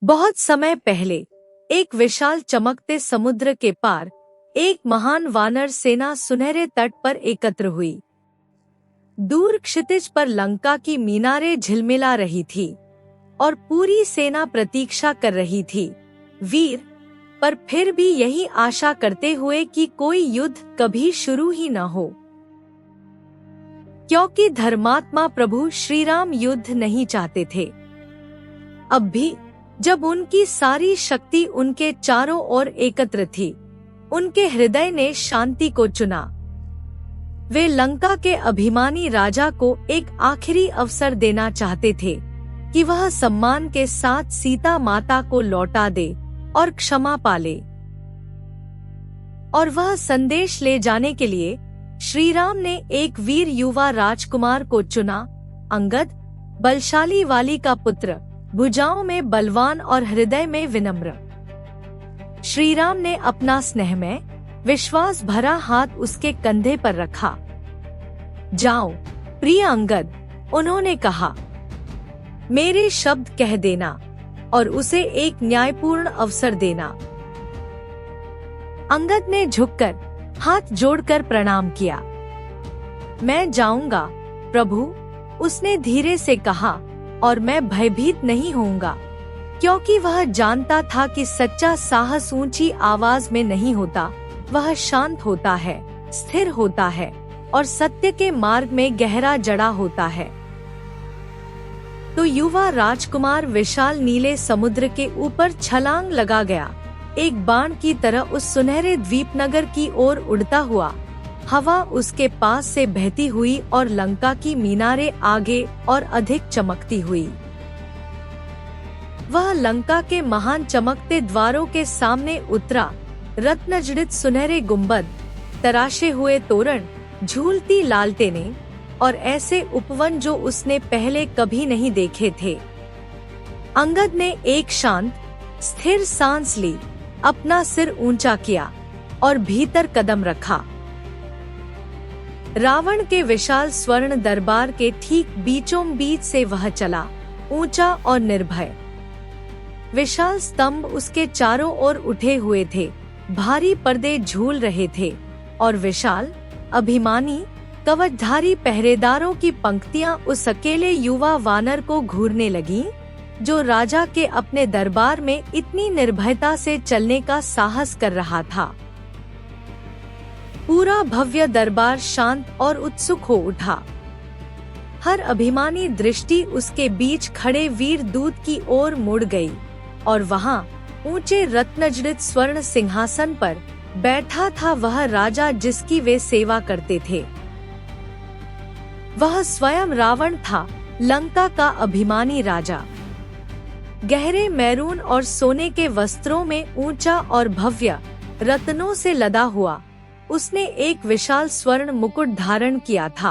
बहुत समय पहले एक विशाल चमकते समुद्र के पार एक महान वानर सेना सुनहरे तट पर एकत्र हुई। दूर क्षितिज पर लंका की मीनारें झिलमिला रही थी और पूरी सेना प्रतीक्षा कर रही थी वीर, पर फिर भी यही आशा करते हुए कि कोई युद्ध कभी शुरू ही न हो, क्योंकि धर्मात्मा प्रभु श्री राम युद्ध नहीं चाहते थे। अब भी जब उनकी सारी शक्ति उनके चारों ओर एकत्र थी, उनके हृदय ने शांति को चुना। वे लंका के अभिमानी राजा को एक आखिरी अवसर देना चाहते थे कि वह सम्मान के साथ सीता माता को लौटा दे और क्षमा पाले। और वह संदेश ले जाने के लिए श्री राम ने एक वीर युवा राजकुमार को चुना, अंगद, बलशाली वाली का पुत्र, भुजाओं में बलवान और हृदय में विनम्र। श्री राम ने अपना स्नेहमय, विश्वास भरा हाथ उसके कंधे पर रखा। जाओ प्रिय अंगद, उन्होंने कहा, मेरे शब्द कह देना और उसे एक न्यायपूर्ण अवसर देना। अंगद ने झुककर हाथ जोड़कर प्रणाम किया। मैं जाऊंगा प्रभु, उसने धीरे से कहा, और मैं भयभीत नहीं होऊंगा, क्योंकि वह जानता था कि सच्चा साहस ऊंची आवाज में नहीं होता, वह शांत होता है, स्थिर होता है और सत्य के मार्ग में गहरा जड़ा होता है। तो युवा राजकुमार विशाल नीले समुद्र के ऊपर छलांग लगा गया, एक बाण की तरह उस सुनहरे द्वीपनगर की ओर उड़ता हुआ। हवा उसके पास से बहती हुई और लंका की मीनारें आगे और अधिक चमकती हुई। वह लंका के महान चमकते द्वारों के सामने उतरा। रत्नजड़ित सुनहरे गुंबद, तराशे हुए तोरण, झूलती लालटेनें और ऐसे उपवन जो उसने पहले कभी नहीं देखे थे। अंगद ने एक शांत, स्थिर सांस ली, अपना सिर ऊंचा किया और भीतर कदम रखा। रावण के विशाल स्वर्ण दरबार के ठीक बीचों बीच से वह चला, ऊंचा और निर्भय। विशाल स्तंभ उसके चारों ओर उठे हुए थे, भारी पर्दे झूल रहे थे और विशाल, अभिमानी, कवचधारी पहरेदारों की पंक्तियां उस अकेले युवा वानर को घूरने लगीं, जो राजा के अपने दरबार में इतनी निर्भयता से चलने का साहस कर रहा था। पूरा भव्य दरबार शांत और उत्सुक हो उठा। हर अभिमानी दृष्टि उसके बीच खड़े वीर दूत की ओर मुड़ गई और वहां ऊंचे रत्नजड़ित स्वर्ण सिंहासन पर बैठा था वह राजा जिसकी वे सेवा करते थे। वह स्वयं रावण था, लंका का अभिमानी राजा। गहरे मैरून और सोने के वस्त्रों में ऊंचा और भव्य, रत्नों से लदा हुआ, उसने एक विशाल स्वर्ण मुकुट धारण किया था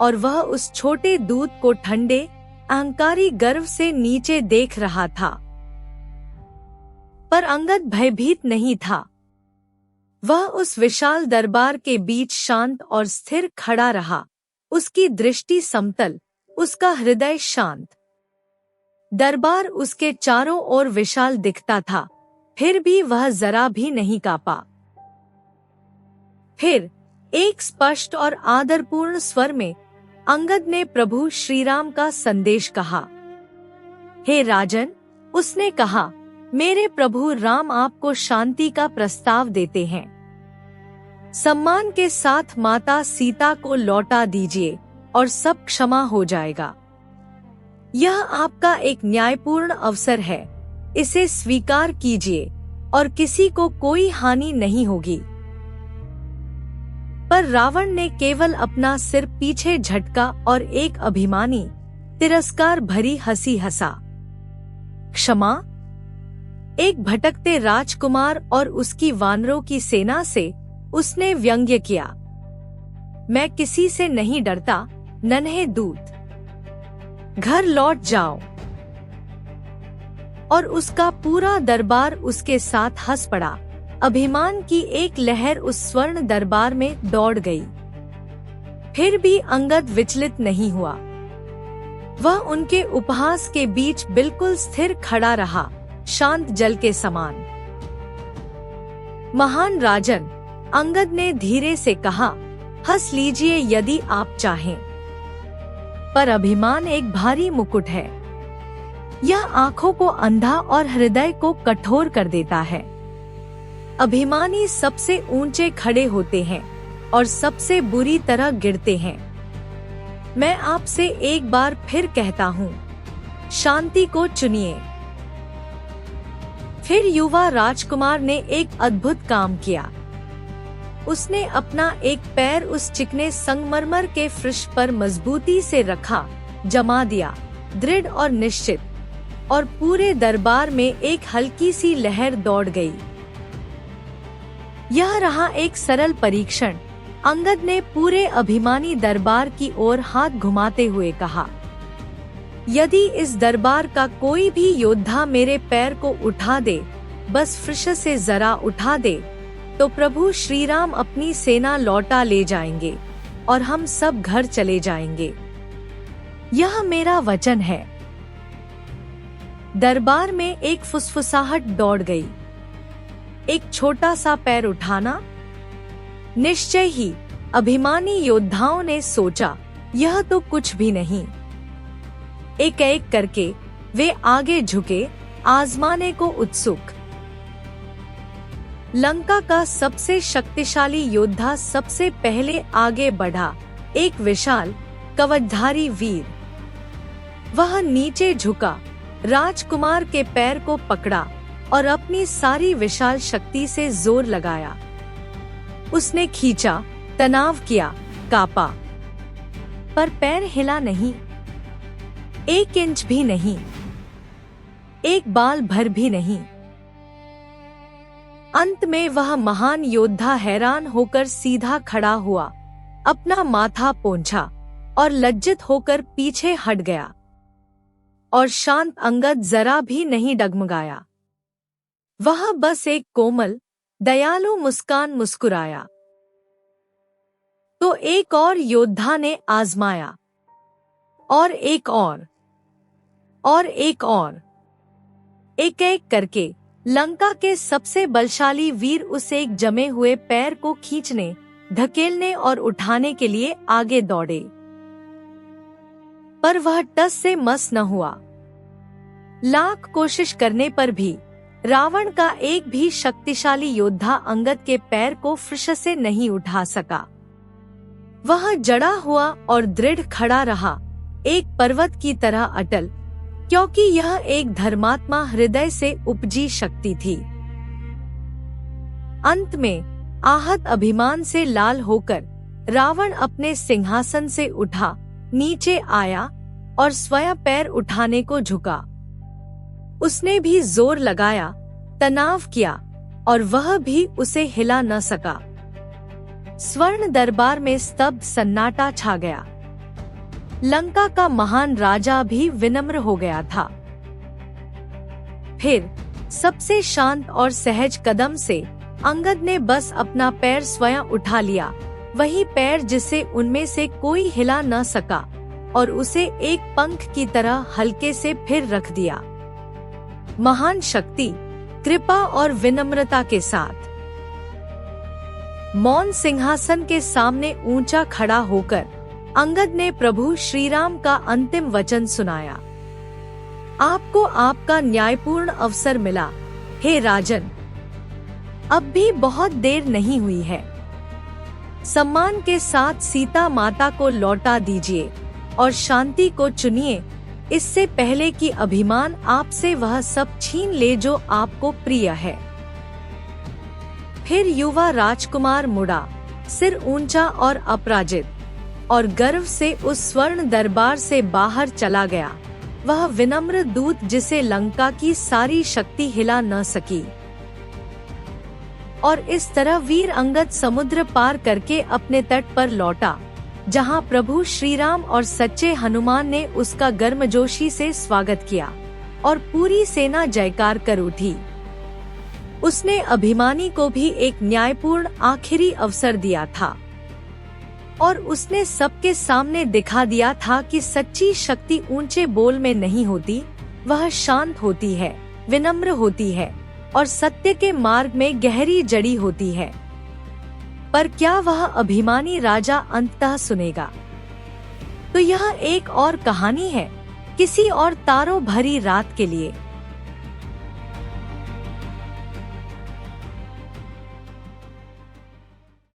और वह उस छोटे दूत को ठंडे, अहंकारी गर्व से नीचे देख रहा था। पर अंगद भयभीत नहीं था। वह उस विशाल दरबार के बीच शांत और स्थिर खड़ा रहा, उसकी दृष्टि समतल, उसका हृदय शांत। दरबार उसके चारों ओर विशाल दिखता था, फिर भी वह जरा भी नहीं कांपा। फिर एक स्पष्ट और आदरपूर्ण स्वर में अंगद ने प्रभु श्री राम का संदेश कहा। हे राजन, उसने कहा, मेरे प्रभु राम आपको शांति का प्रस्ताव देते हैं। सम्मान के साथ माता सीता को लौटा दीजिए और सब क्षमा हो जाएगा। यह आपका एक न्यायपूर्ण अवसर है, इसे स्वीकार कीजिए और किसी को कोई हानि नहीं होगी। पर रावण ने केवल अपना सिर पीछे झटका और एक अभिमानी, तिरस्कार भरी हंसी हंसा। क्षमा? एक भटकते राजकुमार और उसकी वानरों की सेना से उसने व्यंग्य किया। मैं किसी से नहीं डरता, नन्हे दूत, घर लौट जाओ। और उसका पूरा दरबार उसके साथ हंस पड़ा। अभिमान की एक लहर उस स्वर्ण दरबार में दौड़ गई। फिर भी अंगद विचलित नहीं हुआ। वह उनके उपहास के बीच बिल्कुल स्थिर खड़ा रहा, शांत जल के समान। महान राजन, अंगद ने धीरे से कहा, हंस लीजिए यदि आप चाहें, पर अभिमान एक भारी मुकुट है। यह आंखों को अंधा और हृदय को कठोर कर देता है। अभिमानी सबसे ऊंचे खड़े होते हैं और सबसे बुरी तरह गिरते हैं। मैं आपसे एक बार फिर कहता हूँ, शांति को चुनिए। फिर युवा राजकुमार ने एक अद्भुत काम किया। उसने अपना एक पैर उस चिकने संगमरमर के फर्श पर मजबूती से रखा, जमा दिया, दृढ़ और निश्चित, और पूरे दरबार में एक हल्की सी लहर दौड़ गई। यह रहा एक सरल परीक्षण। अंगद ने पूरे अभिमानी दरबार की ओर हाथ घुमाते हुए कहा, यदि इस दरबार का कोई भी योद्धा मेरे पैर को उठा दे, बस फर्श से जरा उठा दे, तो प्रभु श्री राम अपनी सेना लौटा ले जाएंगे और हम सब घर चले जाएंगे। यह मेरा वचन है। दरबार में एक फुसफुसाहट दौड़ गई। एक छोटा सा पैर उठाना? निश्चय ही, अभिमानी योद्धाओं ने सोचा, यह तो कुछ भी नहीं। एक एक करके वे आगे झुके, आजमाने को उत्सुक। लंका का सबसे शक्तिशाली योद्धा सबसे पहले आगे बढ़ा, एक विशाल कवचधारी वीर। वह नीचे झुका, राजकुमार के पैर को पकड़ा और अपनी सारी विशाल शक्ति से जोर लगाया। उसने खींचा, तनाव किया, कापा, पर पैर हिला नहीं, 1 इंच भी नहीं, एक बाल भर भी नहीं। अंत में वह महान योद्धा हैरान होकर सीधा खड़ा हुआ, अपना माथा पोंछा और लज्जित होकर पीछे हट गया। और शांत अंगद जरा भी नहीं डगमगाया। वह बस एक कोमल, दयालु मुस्कान मुस्कुराया। तो एक और योद्धा ने आजमाया, और एक और एक और। एक एक करके लंका के सबसे बलशाली वीर उस एक जमे हुए पैर को खींचने, धकेलने और उठाने के लिए आगे दौड़े। पर वह टस से मस न हुआ। लाख कोशिश करने पर भी रावण का एक भी शक्तिशाली योद्धा अंगद के पैर को फर्श से नहीं उठा सका। वह जड़ा हुआ और दृढ़ खड़ा रहा, एक पर्वत की तरह अटल, क्योंकि यह एक धर्मात्मा हृदय से उपजी शक्ति थी। अंत में आहत अभिमान से लाल होकर रावण अपने सिंहासन से उठा, नीचे आया और स्वयं पैर उठाने को झुका। उसने भी जोर लगाया, तनाव किया, और वह भी उसे हिला न सका। स्वर्ण दरबार में स्तब्ध सन्नाटा छा गया। लंका का महान राजा भी विनम्र हो गया था। फिर सबसे शांत और सहज कदम से अंगद ने बस अपना पैर स्वयं उठा लिया, वही पैर जिसे उनमें से कोई हिला न सका, और उसे एक पंख की तरह हल्के से फिर रख दिया। महान शक्ति, कृपा और विनम्रता के साथ मौन सिंहासन के सामने ऊंचा खड़ा होकर अंगद ने प्रभु श्री राम का अंतिम वचन सुनाया। आपको आपका न्यायपूर्ण अवसर मिला, हे राजन। अब भी बहुत देर नहीं हुई है। सम्मान के साथ सीता माता को लौटा दीजिए और शांति को चुनिए, इससे पहले कि अभिमान आपसे वह सब छीन ले जो आपको प्रिय है। फिर युवा राजकुमार मुड़ा, सिर ऊंचा और अपराजित, और गर्व से उस स्वर्ण दरबार से बाहर चला गया, वह विनम्र दूत जिसे लंका की सारी शक्ति हिला न सकी। और इस तरह वीर अंगद समुद्र पार करके अपने तट पर लौटा, जहां प्रभु श्री राम और सच्चे हनुमान ने उसका गर्मजोशी से स्वागत किया और पूरी सेना जयकार कर उठी। उसने अभिमानी को भी एक न्यायपूर्ण आखिरी अवसर दिया था और उसने सबके सामने दिखा दिया था कि सच्ची शक्ति ऊंचे बोल में नहीं होती, वह शांत होती है, विनम्र होती है और सत्य के मार्ग में गहरी जड़ी होती है। पर क्या वह अभिमानी राजा अंततः सुनेगा? तो यह एक और कहानी है, किसी और तारों भरी रात के लिए।